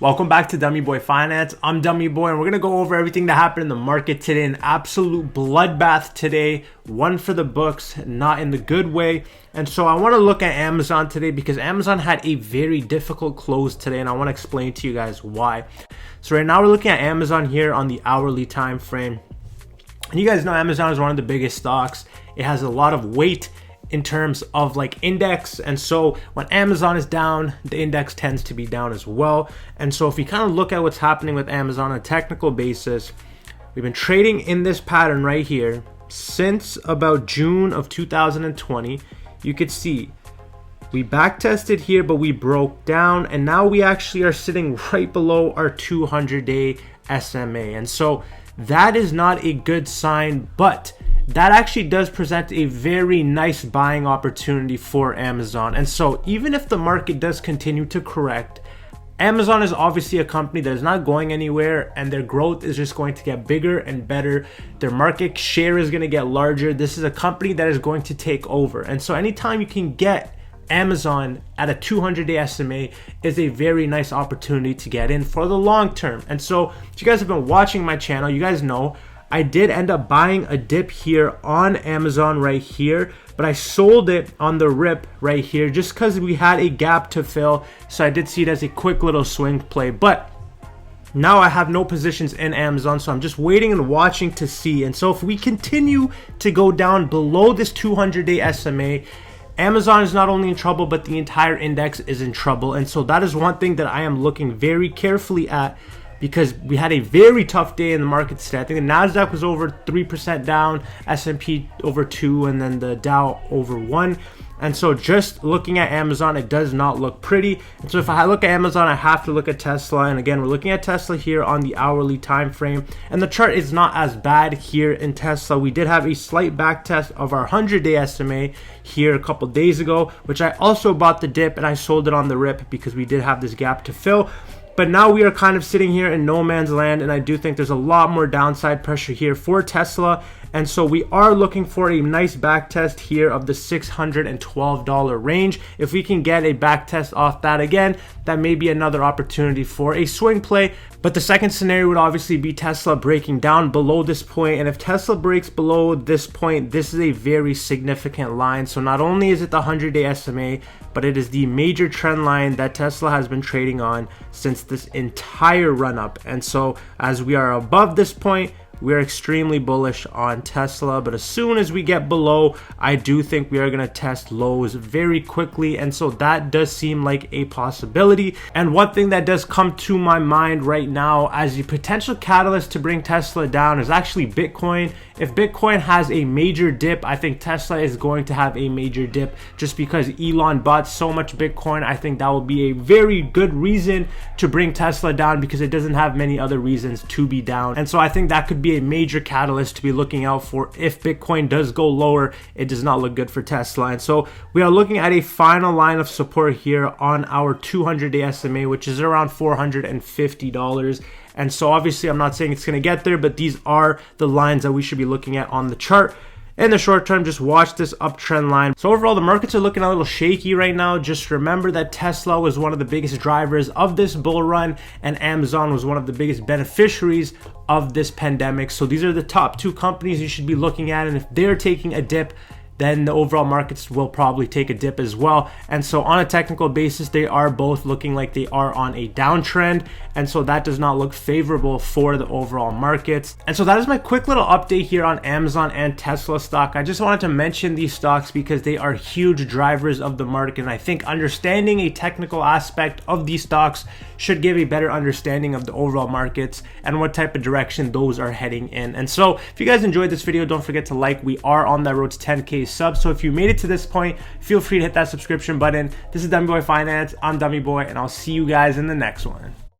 Welcome back to Dummy Boy Finance. I'm Dummy Boy, and we're going to go over everything that happened in the market today. An absolute bloodbath today. One for the books, not in the good way. And so I want to look at Amazon today because Amazon had a very difficult close today, and I want to explain to you guys why. So right now we're looking at Amazon here on the hourly time frame. And you guys know Amazon is one of the biggest stocks. It has a lot of weight in terms of like index, and so when Amazon is down, the index tends to be down as well. And so if you kind of look at what's happening with Amazon on a technical basis, we've been trading in this pattern right here since about June of 2020. You could see we back tested here, but we broke down, and now we actually are sitting right below our 200-day SMA. And so that is not a good sign, but that actually does present a very nice buying opportunity for Amazon. And so even if the market does continue to correct, Amazon is obviously a company that is not going anywhere, and their growth is just going to get bigger and better. Their market share is going to get larger. This is a company that is going to take over. And so anytime you can get Amazon at a 200-day SMA is a very nice opportunity to get in for the long term. And so if you guys have been watching my channel, you guys know I did end up buying a dip here on Amazon right here, but I sold it on the rip right here just because we had a gap to fill. So I did see it as a quick little swing play, but now I have no positions in Amazon, so I'm just waiting and watching to see. And so if we continue to go down below this 200-day SMA, Amazon is not only in trouble, but the entire index is in trouble. And so that is one thing that I am looking very carefully at, because we had a very tough day in the market today. I think the Nasdaq was over 3% down, S&P over 2, and then the Dow over 1. And so just looking at Amazon, it does not look pretty. And so if I look at Amazon, I have to look at Tesla. And again, we're looking at Tesla here on the hourly time frame, and the chart is not as bad here in Tesla. We did have a slight back test of our 100-day SMA here a couple days ago, which I also bought the dip and I sold it on the rip because we did have this gap to fill. But now we are kind of sitting here in no man's land, and I do think there's a lot more downside pressure here for Tesla. And so we are looking for a nice back test here of the $612 range. If we can get a back test off that again, that may be another opportunity for a swing play. But the second scenario would obviously be Tesla breaking down below this point. And if Tesla breaks below this point, this is a very significant line. So not only is it the 100-day SMA, but it is the major trend line that Tesla has been trading on since this entire run up. And so as we are above this point, we're extremely bullish on Tesla, but as soon as we get below, I do think we are going to test lows very quickly. And so that does seem like a possibility. And one thing that does come to my mind right now as a potential catalyst to bring Tesla down is actually Bitcoin. If Bitcoin has a major dip, I think Tesla is going to have a major dip just because Elon bought so much Bitcoin. I think that will be a very good reason to bring Tesla down because it doesn't have many other reasons to be down. And so I think that could be a major catalyst to be looking out for. If Bitcoin does go lower, it does not look good for Tesla. And so we are looking at a final line of support here on our 200-day SMA, which is around $450. And so obviously I'm not saying it's going to get there, but these are the lines that we should be looking at on the chart. In the short term, just watch this uptrend line. So overall, the markets are looking a little shaky right now. Just remember that Tesla was one of the biggest drivers of this bull run, and Amazon was one of the biggest beneficiaries of this pandemic. So these are the top two companies you should be looking at, and if they're taking a dip, then the overall markets will probably take a dip as well. And so on a technical basis, they are both looking like they are on a downtrend. And so that does not look favorable for the overall markets. And so that is my quick little update here on Amazon and Tesla stock. I just wanted to mention these stocks because they are huge drivers of the market. And I think understanding a technical aspect of these stocks should give a better understanding of the overall markets and what type of direction those are heading in. And so if you guys enjoyed this video, don't forget to like. We are on that road to 10K subs. So if you made it to this point, feel free to hit that subscription button. This is Dummy Boy Finance. I'm Dummy Boy, and I'll see you guys in the next one.